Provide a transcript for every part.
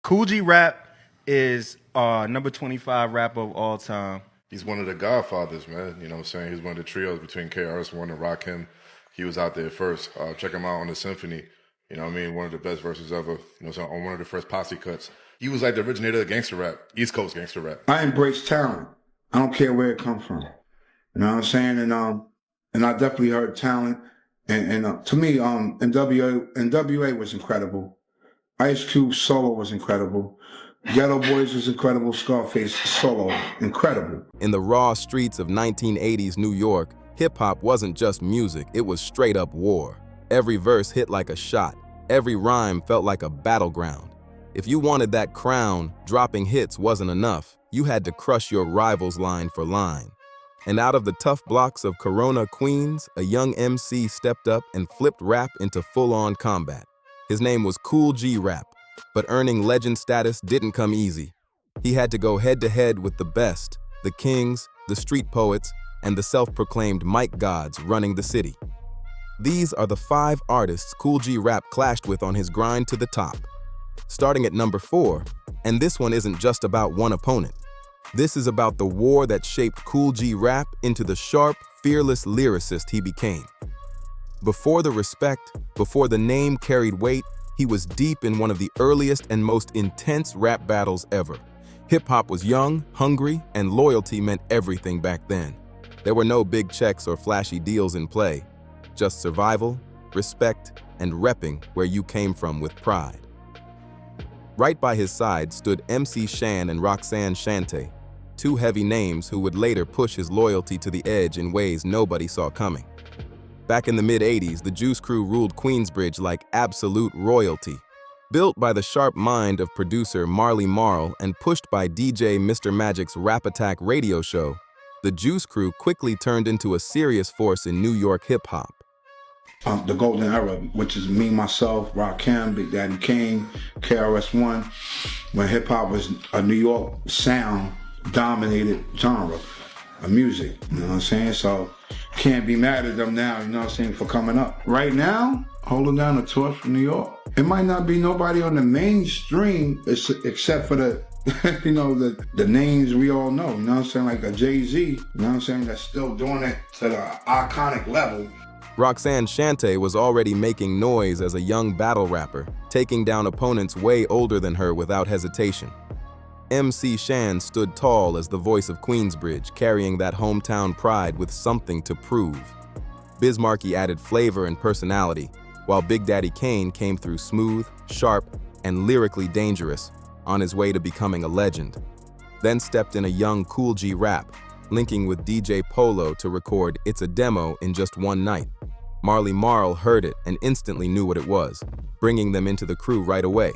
Kool G Rap is number 25 rapper of all time. He's one of the godfathers, man. You know what I'm saying? He's one of the trios between KRS-One and Rakim. He was out there first. Check him out on the Symphony. You know what I mean? One of the best verses ever. You know, so on one of the first posse cuts. He was like the originator of gangster rap, East Coast gangster rap. I embrace talent. I don't care where it comes from. You know what I'm saying? And I definitely heard talent. And to me, NWA was incredible. Ice Cube solo was incredible. Ghetto Boys was incredible. Scarface solo, incredible. In the raw streets of 1980s New York, hip-hop wasn't just music, it was straight-up war. Every verse hit like a shot. Every rhyme felt like a battleground. If you wanted that crown, dropping hits wasn't enough. You had to crush your rivals line for line. And out of the tough blocks of Corona, Queens, a young MC stepped up and flipped rap into full-on combat. His name was Kool G Rap, but earning legend status didn't come easy. He had to go head-to-head with the best, the kings, the street poets, and the self-proclaimed mic gods running the city. These are the 5 artists Kool G Rap clashed with on his grind to the top. Starting at number 4, and this one isn't just about one opponent. This is about the war that shaped Kool G Rap into the sharp, fearless lyricist he became. Before the respect, before the name carried weight, he was deep in one of the earliest and most intense rap battles ever. Hip-hop was young, hungry, and loyalty meant everything back then. There were no big checks or flashy deals in play, just survival, respect, and repping where you came from with pride. Right by his side stood MC Shan and Roxanne Shante, 2 heavy names who would later push his loyalty to the edge in ways nobody saw coming. Back in the mid-80s, the Juice Crew ruled Queensbridge like absolute royalty. Built by the sharp mind of producer Marley Marl and pushed by DJ Mr. Magic's Rap Attack radio show, the Juice Crew quickly turned into a serious force in New York hip-hop. The golden era, which is me, myself, Rakim, Big Daddy Kane, KRS-One, when hip-hop was a New York sound-dominated genre of music, you know what I'm saying? So, can't be mad at them now, you know what I'm saying, for coming up. Right now, holding down the torch for New York, it might not be nobody on the mainstream except for the, you know, the names we all know, you know what I'm saying, like a Jay-Z, you know what I'm saying, that's still doing it to the iconic level. Roxanne Shante was already making noise as a young battle rapper, taking down opponents way older than her without hesitation. MC Shan stood tall as the voice of Queensbridge, carrying that hometown pride with something to prove. Biz Markie added flavor and personality, while Big Daddy Kane came through smooth, sharp, and lyrically dangerous, on his way to becoming a legend. Then stepped in a young Kool G Rap, linking with DJ Polo to record It's a Demo in just one night. Marley Marl heard it and instantly knew what it was, bringing them into the crew right away.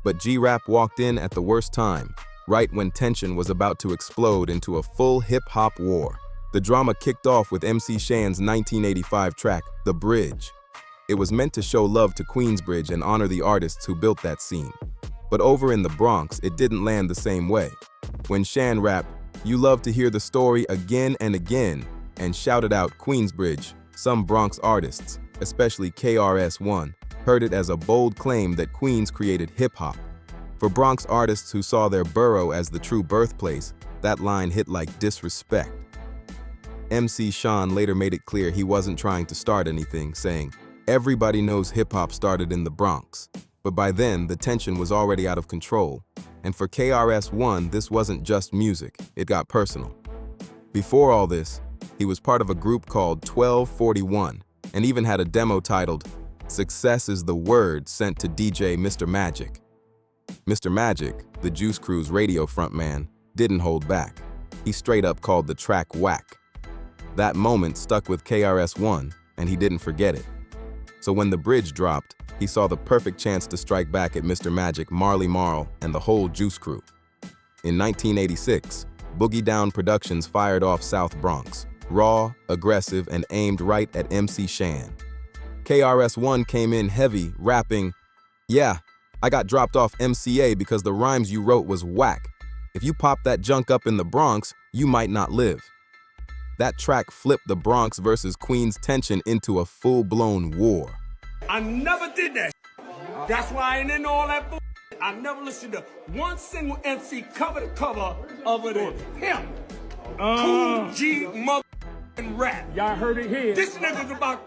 But G-Rap walked in at the worst time, right when tension was about to explode into a full hip-hop war. The drama kicked off with MC Shan's 1985 track, The Bridge. It was meant to show love to Queensbridge and honor the artists who built that scene. But over in the Bronx, it didn't land the same way. When Shan rapped, "You love to hear the story again and again," and shouted out Queensbridge, some Bronx artists, especially KRS-One, heard it as a bold claim that Queens created hip-hop. For Bronx artists who saw their borough as the true birthplace, that line hit like disrespect. MC Shan later made it clear he wasn't trying to start anything, saying, "Everybody knows hip-hop started in the Bronx." But by then, the tension was already out of control. And for KRS-One, this wasn't just music, it got personal. Before all this, he was part of a group called 1241, and even had a demo titled, "Success is the Word," sent to DJ Mr. Magic. Mr. Magic, the Juice Crew's radio frontman, didn't hold back. He straight up called the track whack. That moment stuck with KRS-One, and he didn't forget it. So when The Bridge dropped, he saw the perfect chance to strike back at Mr. Magic, Marley Marl, and the whole Juice Crew. In 1986, Boogie Down Productions fired off South Bronx, raw, aggressive, and aimed right at MC Shan. KRS-One came in heavy, rapping, "Yeah, I got dropped off MCA because the rhymes you wrote was whack. If you pop that junk up in the Bronx, you might not live." That track flipped the Bronx versus Queens tension into a full-blown war. I never did that. That's why I ain't in all that. I never listened to one single MC cover to cover other than him. Kool G Rap. Y'all heard it here. This nigga's about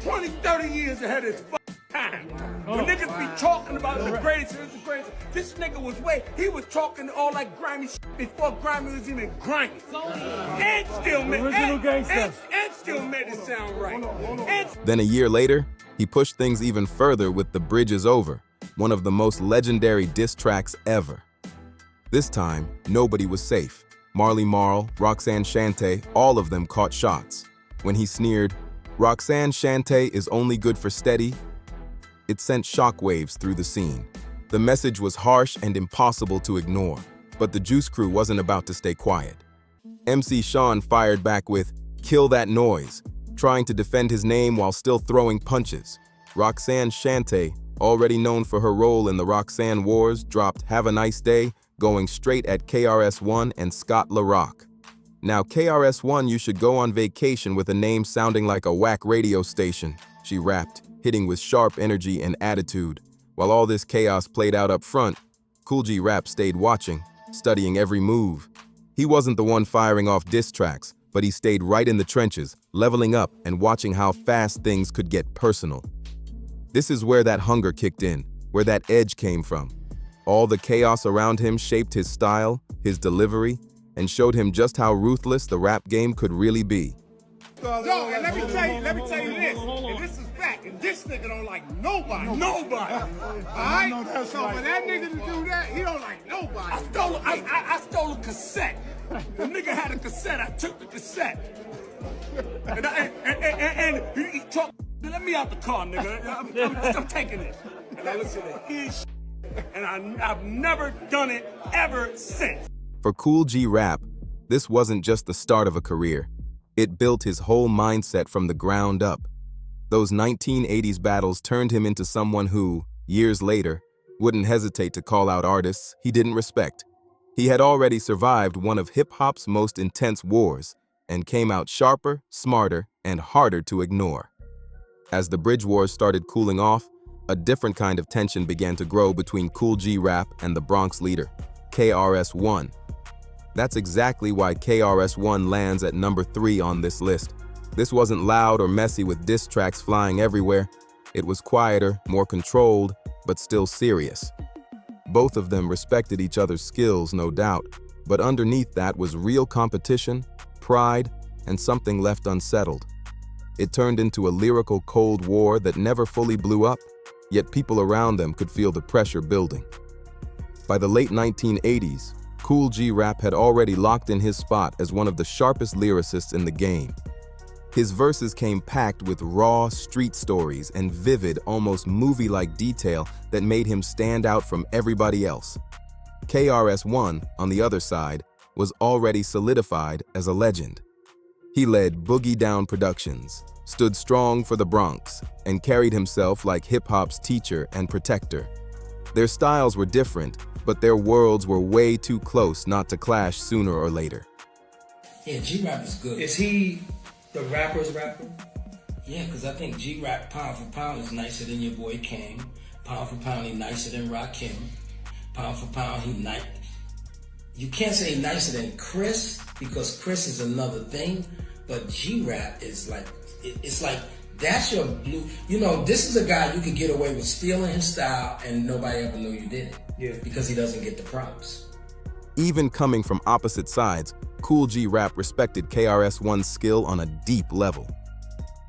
20, 30 years ahead of his time. When niggas be talking about the greatest, it's the greatest. This nigga was he was talking all that grimy shit before grimy was even grimy. And still made and still made it sound right. Then a year later, he pushed things even further with The Bridge Is Over, one of the most legendary diss tracks ever. This time, nobody was safe. Marley Marl, Roxanne Shante, all of them caught shots. When he sneered, "Roxanne Shante is only good for steady," it sent shockwaves through the scene. The message was harsh and impossible to ignore, but the Juice Crew wasn't about to stay quiet. MC Sean fired back with "Kill That Noise," trying to defend his name while still throwing punches. Roxanne Shante, already known for her role in the Roxanne Wars, dropped "Have a Nice Day," going straight at KRS-One and Scott LaRock. Now, KRS-One, you should go on vacation with a name sounding like a whack radio station, she rapped, hitting with sharp energy and attitude. While all this chaos played out up front, Kool G Rap stayed watching, studying every move. He wasn't the one firing off diss tracks, but he stayed right in the trenches, leveling up and watching how fast things could get personal. This is where that hunger kicked in, where that edge came from. All the chaos around him shaped his style, his delivery, and showed him just how ruthless the rap game could really be. Yo, and let me tell you this, and this is fact, and this nigga don't like nobody. Alright? So for that nigga to do that, he don't like nobody. I stole a cassette. The nigga had a cassette, I took the cassette. And he talked, let me out the car, nigga. I'm taking it. And I listen to his and I've never done it ever since. For Kool G Rap, this wasn't just the start of a career. It built his whole mindset from the ground up. Those 1980s battles turned him into someone who, years later, wouldn't hesitate to call out artists he didn't respect. He had already survived one of hip-hop's most intense wars and came out sharper, smarter, and harder to ignore. As the Bridge Wars started cooling off, a different kind of tension began to grow between Kool G Rap and the Bronx leader, KRS-One. That's exactly why KRS-One lands at number 3 on this list. This wasn't loud or messy with diss tracks flying everywhere. It was quieter, more controlled, but still serious. Both of them respected each other's skills, no doubt, but underneath that was real competition, pride, and something left unsettled. It turned into a lyrical Cold War that never fully blew up, yet people around them could feel the pressure building. By the late 1980s, Kool G Rap had already locked in his spot as one of the sharpest lyricists in the game. His verses came packed with raw street stories and vivid, almost movie-like detail that made him stand out from everybody else. KRS-One, on the other side, was already solidified as a legend. He led Boogie Down Productions, stood strong for the Bronx, and carried himself like hip-hop's teacher and protector. Their styles were different, but their worlds were way too close not to clash sooner or later. Yeah, G-Rap is good. Is he the rapper's rapper? Yeah, because I think G-Rap pound for pound is nicer than your boy King. Pound for pound, he nicer than Rakim. Pound for pound, he nice. You can't say nicer than Chris, because Chris is another thing, but G-Rap is like, it's like, that's your blue. You know, this is a guy you could get away with stealing his style and nobody ever knew you did it. Yeah. Because he doesn't get the props. Even coming from opposite sides, Kool G Rap respected KRS-One's skill on a deep level.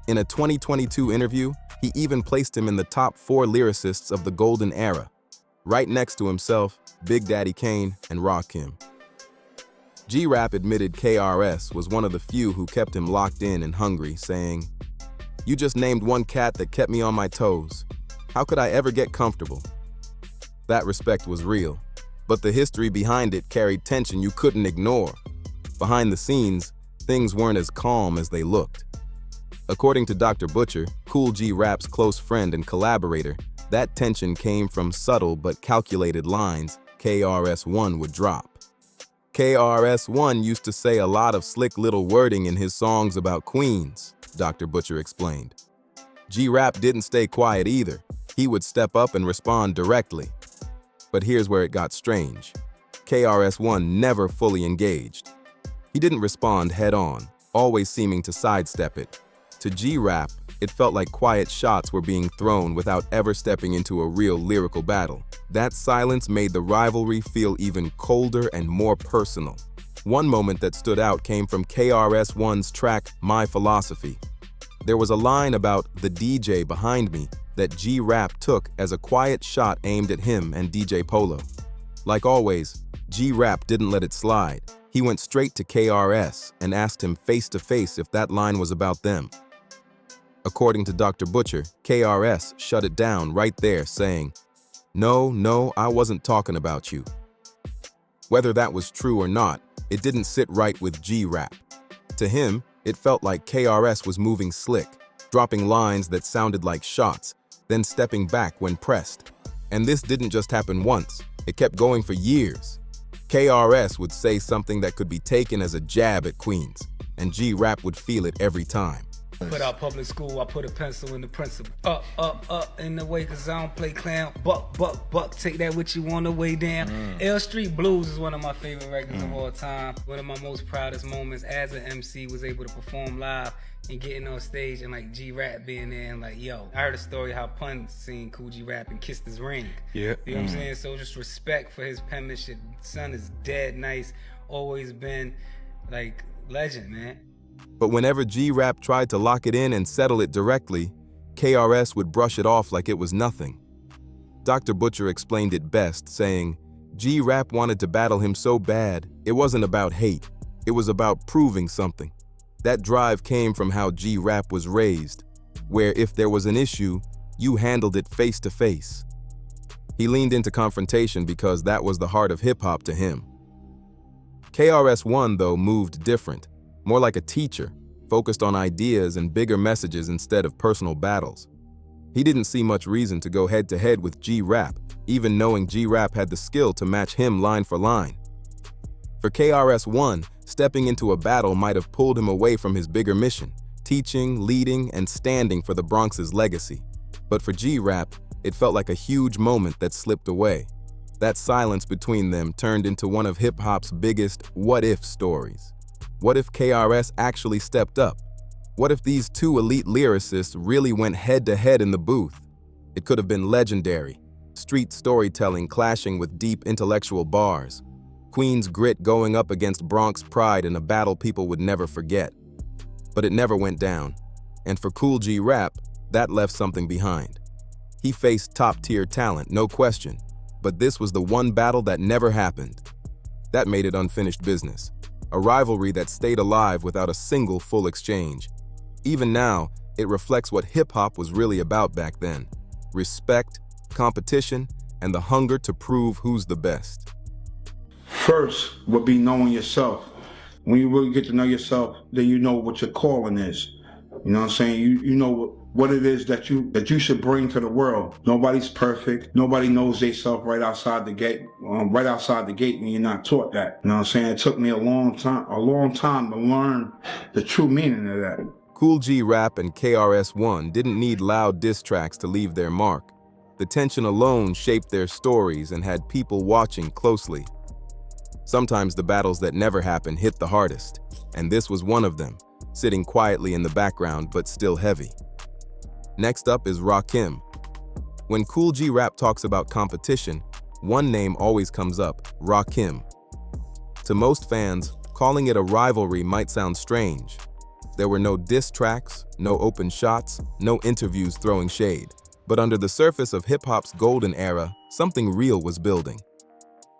In a 2022 interview, he even placed him in the top 4 lyricists of the golden era, right next to himself, Big Daddy Kane, and Rakim. G-Rap admitted KRS was one of the few who kept him locked in and hungry, saying, "You just named one cat that kept me on my toes. How could I ever get comfortable?" That respect was real, but the history behind it carried tension you couldn't ignore. Behind the scenes, things weren't as calm as they looked. According to Dr. Butcher, Kool G Rap's close friend and collaborator, that tension came from subtle but calculated lines KRS-One would drop. KRS-One used to say a lot of slick little wording in his songs about queens, Dr. Butcher explained. G-Rap didn't stay quiet either. He would step up and respond directly. But here's where it got strange. KRS-One never fully engaged. He didn't respond head-on, always seeming to sidestep it. To G Rap, it felt like quiet shots were being thrown without ever stepping into a real lyrical battle. That silence made the rivalry feel even colder and more personal. One moment that stood out came from KRS-One's track, My Philosophy. There was a line about the DJ behind me that G Rap took as a quiet shot aimed at him and DJ Polo. Like always, G Rap didn't let it slide. He went straight to KRS and asked him face to face if that line was about them. According to Dr. Butcher, KRS shut it down right there, saying, No, I wasn't talking about you. Whether that was true or not, it didn't sit right with G Rap. To him, it felt like KRS was moving slick, dropping lines that sounded like shots, then stepping back when pressed. And this didn't just happen once, it kept going for years. KRS would say something that could be taken as a jab at Queens, and G Rap would feel it every time. Put out public school, I put a pencil in the principal. Up in the way, cause I don't play clown. Buck, take that with you on the way down. L Street Blues is one of my favorite records of all time. One of my most proudest moments as an MC was able to perform live and getting on stage and like G Rap being there and like, yo, I heard a story how Pun seen Kool G Rap and kissed his ring. Yeah. You know what I'm saying? So just respect for his penmanship. Son is dead nice, always been like legend, man. But whenever G Rap tried to lock it in and settle it directly, KRS would brush it off like it was nothing. Dr. Butcher explained it best, saying, G Rap wanted to battle him so bad, it wasn't about hate, it was about proving something. That drive came from how G Rap was raised, where if there was an issue, you handled it face to face. He leaned into confrontation because that was the heart of hip-hop to him. KRS-One, though, moved different. More like a teacher, focused on ideas and bigger messages instead of personal battles. He didn't see much reason to go head-to-head with G Rap, even knowing G Rap had the skill to match him line for line. For KRS-One, stepping into a battle might have pulled him away from his bigger mission, teaching, leading, and standing for the Bronx's legacy. But for G Rap, it felt like a huge moment that slipped away. That silence between them turned into one of hip-hop's biggest what-if stories. What if KRS actually stepped up? What if these two elite lyricists really went head-to-head in the booth? It could have been legendary. Street storytelling clashing with deep intellectual bars. Queens grit going up against Bronx pride in a battle people would never forget. But it never went down. And for Kool G Rap, that left something behind. He faced top-tier talent, no question. But this was the one battle that never happened. That made it unfinished business. A rivalry that stayed alive without a single full exchange. Even now, it reflects what hip-hop was really about back then. Respect, competition, and the hunger to prove who's the best. First would be knowing yourself. When you really get to know yourself, then you know what your calling is. You know what I'm saying? You know what it is that you should bring to the world. Nobody's perfect. Nobody knows themselves right outside the gate. Right outside the gate when you're not taught that. You know what I'm saying? It took me a long time to learn the true meaning of that. Kool G Rap and KRS-One didn't need loud diss tracks to leave their mark. The tension alone shaped their stories and had people watching closely. Sometimes the battles that never happened hit the hardest, and this was one of them, sitting quietly in the background but still heavy. Next up is Rakim. When Kool G Rap talks about competition, one name always comes up, Rakim. To most fans, calling it a rivalry might sound strange. There were no diss tracks, no open shots, no interviews throwing shade. But under the surface of hip-hop's golden era, something real was building.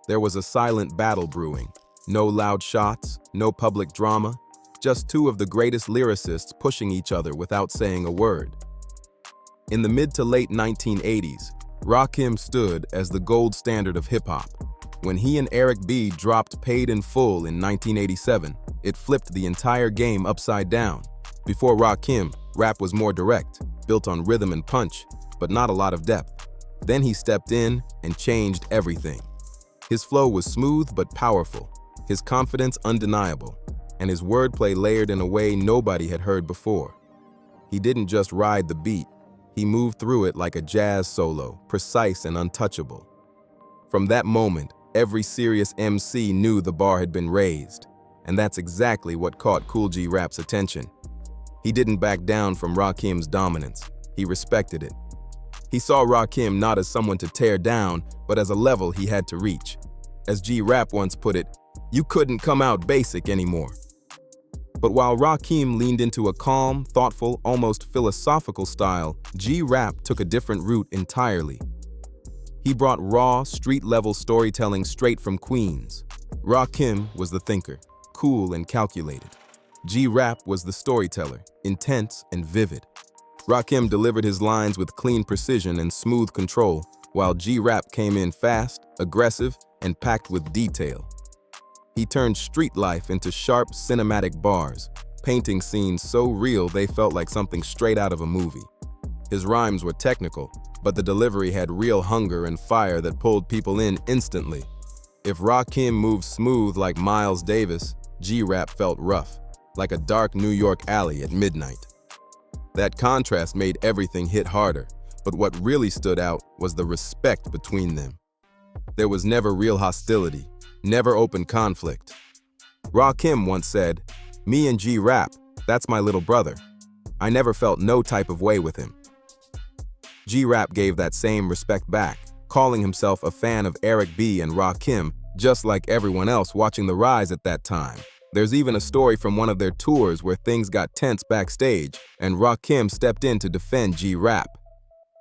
There was a silent battle brewing. No loud shots, no public drama, just two of the greatest lyricists pushing each other without saying a word. In the mid to late 1980s, Rakim stood as the gold standard of hip-hop. When he and Eric B dropped Paid in Full in 1987, it flipped the entire game upside down. Before Rakim, rap was more direct, built on rhythm and punch, but not a lot of depth. Then he stepped in and changed everything. His flow was smooth but powerful, his confidence undeniable, and his wordplay layered in a way nobody had heard before. He didn't just ride the beat, he moved through it like a jazz solo, precise and untouchable. From that moment, every serious MC knew the bar had been raised, and that's exactly what caught Kool G Rap's attention. He didn't back down from Rakim's dominance. He respected it. He saw Rakim not as someone to tear down, but as a level he had to reach. As G Rap once put it, you couldn't come out basic anymore. But while Rakim leaned into a calm, thoughtful, almost philosophical style, G Rap took a different route entirely. He brought raw, street-level storytelling straight from Queens. Rakim was the thinker, cool and calculated. G Rap was the storyteller, intense and vivid. Rakim delivered his lines with clean precision and smooth control, while G Rap came in fast, aggressive, and packed with detail. He turned street life into sharp, cinematic bars, painting scenes so real they felt like something straight out of a movie. His rhymes were technical, but the delivery had real hunger and fire that pulled people in instantly. If Rakim moved smooth like Miles Davis, G Rap felt rough, like a dark New York alley at midnight. That contrast made everything hit harder, but what really stood out was the respect between them. There was never real hostility, never open conflict. Rakim once said, "Me and G Rap, that's my little brother. I never felt no type of way with him." G Rap gave that same respect back, calling himself a fan of Eric B. and Rakim, just like everyone else watching the rise at that time. There's even a story from one of their tours where things got tense backstage, and Rakim stepped in to defend G Rap.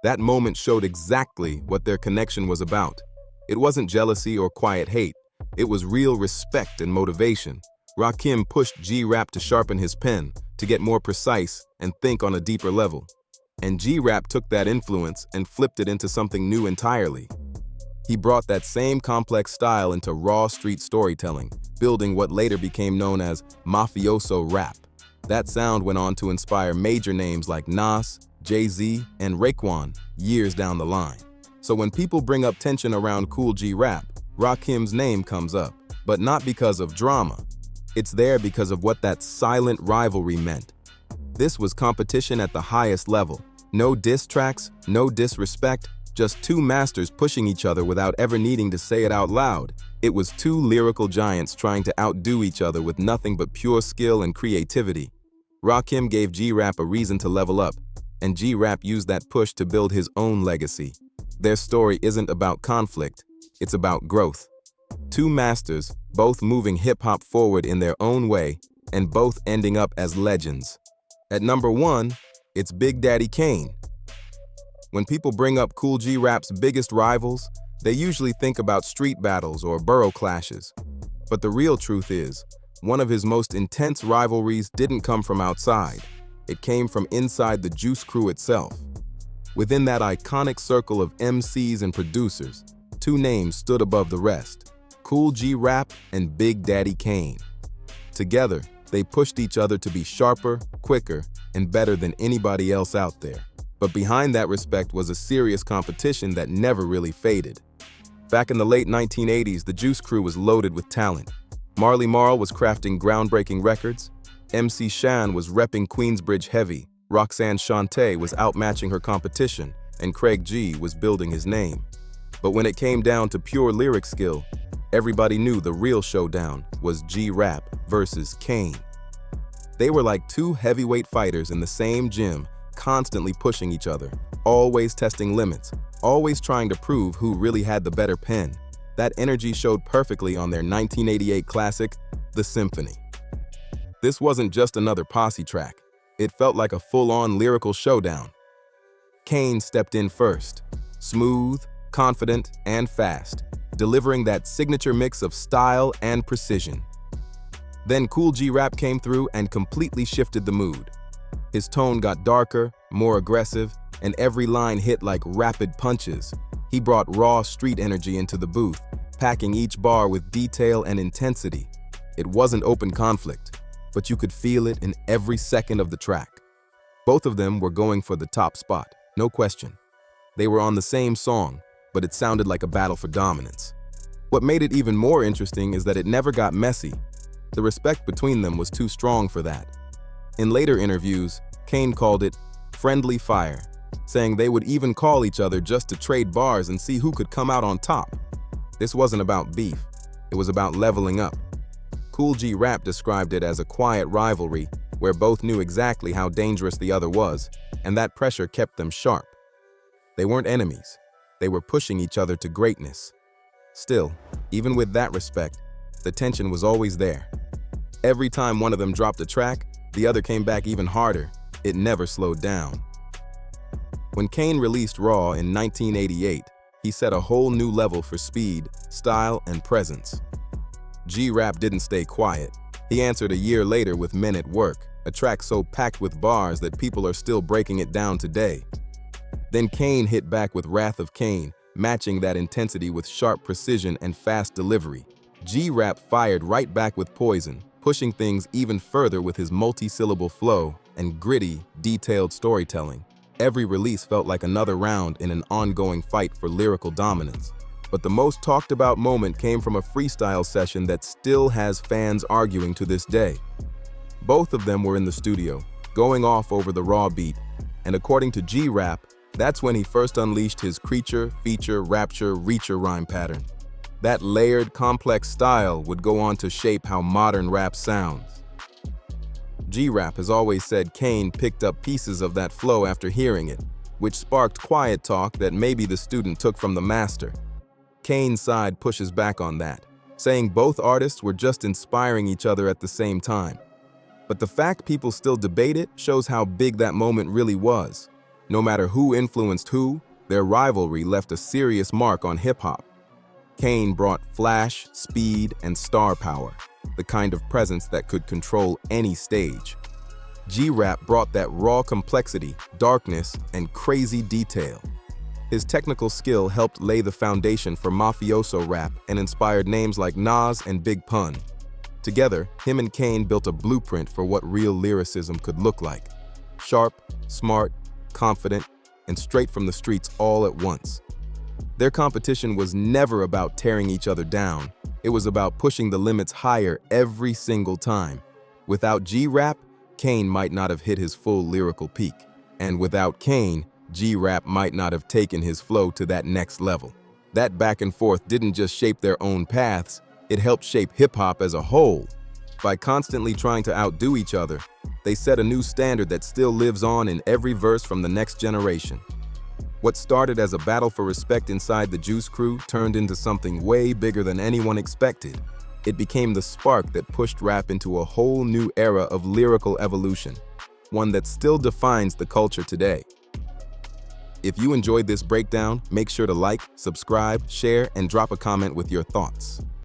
That moment showed exactly what their connection was about. It wasn't jealousy or quiet hate. It was real respect and motivation. Rakim pushed G Rap to sharpen his pen, to get more precise and think on a deeper level. And G Rap took that influence and flipped it into something new entirely. He brought that same complex style into raw street storytelling, building what later became known as mafioso rap. That sound went on to inspire major names like Nas, Jay-Z, and Raekwon years down the line. So when people bring up tension around Kool G Rap, Rakim's name comes up, but not because of drama. It's there because of what that silent rivalry meant. This was competition at the highest level. No diss tracks, no disrespect, just two masters pushing each other without ever needing to say it out loud. It was two lyrical giants trying to outdo each other with nothing but pure skill and creativity. Rakim gave G Rap a reason to level up, and G Rap used that push to build his own legacy. Their story isn't about conflict, it's about growth. Two masters, both moving hip-hop forward in their own way, and both ending up as legends. At number 1, it's Big Daddy Kane. When people bring up Kool G Rap's biggest rivals, they usually think about street battles or borough clashes. But the real truth is, one of his most intense rivalries didn't come from outside. It came from inside the Juice Crew itself. Within that iconic circle of MCs and producers, two names stood above the rest: Kool G Rap and Big Daddy Kane. Together, they pushed each other to be sharper, quicker, and better than anybody else out there. But behind that respect was a serious competition that never really faded. Back in the late 1980s, the Juice Crew was loaded with talent. Marley Marl was crafting groundbreaking records, MC Shan was repping Queensbridge heavy, Roxanne Shante was outmatching her competition, and Craig G was building his name. But when it came down to pure lyric skill, everybody knew the real showdown was G Rap versus Kane. They were like two heavyweight fighters in the same gym, constantly pushing each other, always testing limits, always trying to prove who really had the better pen. That energy showed perfectly on their 1988 classic, The Symphony. This wasn't just another posse track. It felt like a full-on lyrical showdown. Kane stepped in first, smooth, confident, and fast, delivering that signature mix of style and precision. Then Kool G Rap came through and completely shifted the mood. His tone got darker, more aggressive, and every line hit like rapid punches. He brought raw street energy into the booth, packing each bar with detail and intensity. It wasn't open conflict, but you could feel it in every second of the track. Both of them were going for the top spot, no question. They were on the same song, but it sounded like a battle for dominance. What made it even more interesting is that it never got messy. The respect between them was too strong for that. In later interviews, Kane called it friendly fire, saying they would even call each other just to trade bars and see who could come out on top. This wasn't about beef, it was about leveling up. Kool G Rap described it as a quiet rivalry where both knew exactly how dangerous the other was, and that pressure kept them sharp. They weren't enemies, they were pushing each other to greatness. Still, even with that respect, the tension was always there. Every time one of them dropped a track, the other came back even harder. It never slowed down. When Kane released Raw in 1988, he set a whole new level for speed, style, and presence. G Rap didn't stay quiet. He answered a year later with Men at Work, a track so packed with bars that people are still breaking it down today. Then Kane hit back with Wrath of Kane, matching that intensity with sharp precision and fast delivery. G Rap fired right back with Poison, pushing things even further with his multi-syllable flow and gritty, detailed storytelling. Every release felt like another round in an ongoing fight for lyrical dominance. But the most talked about moment came from a freestyle session that still has fans arguing to this day. Both of them were in the studio, going off over the Raw beat, and according to G Rap, that's when he first unleashed his creature, feature, rapture, reacher rhyme pattern. That layered, complex style would go on to shape how modern rap sounds. G Rap has always said Kane picked up pieces of that flow after hearing it, which sparked quiet talk that maybe the student took from the master. Kane's side pushes back on that, saying both artists were just inspiring each other at the same time. But the fact people still debate it shows how big that moment really was. No matter who influenced who, their rivalry left a serious mark on hip-hop. Kane brought flash, speed, and star power, the kind of presence that could control any stage. G Rap brought that raw complexity, darkness, and crazy detail. His technical skill helped lay the foundation for mafioso rap and inspired names like Nas and Big Pun. Together, him and Kane built a blueprint for what real lyricism could look like. Sharp, smart, confident, and straight from the streets all at once. Their competition was never about tearing each other down. It was about pushing the limits higher every single time. Without G Rap, Kane might not have hit his full lyrical peak. And without Kane, G Rap might not have taken his flow to that next level. That back and forth didn't just shape their own paths, it helped shape hip-hop as a whole. By constantly trying to outdo each other, they set a new standard that still lives on in every verse from the next generation. What started as a battle for respect inside the Juice Crew turned into something way bigger than anyone expected. It became the spark that pushed rap into a whole new era of lyrical evolution, one that still defines the culture today. If you enjoyed this breakdown, make sure to like, subscribe, share, and drop a comment with your thoughts.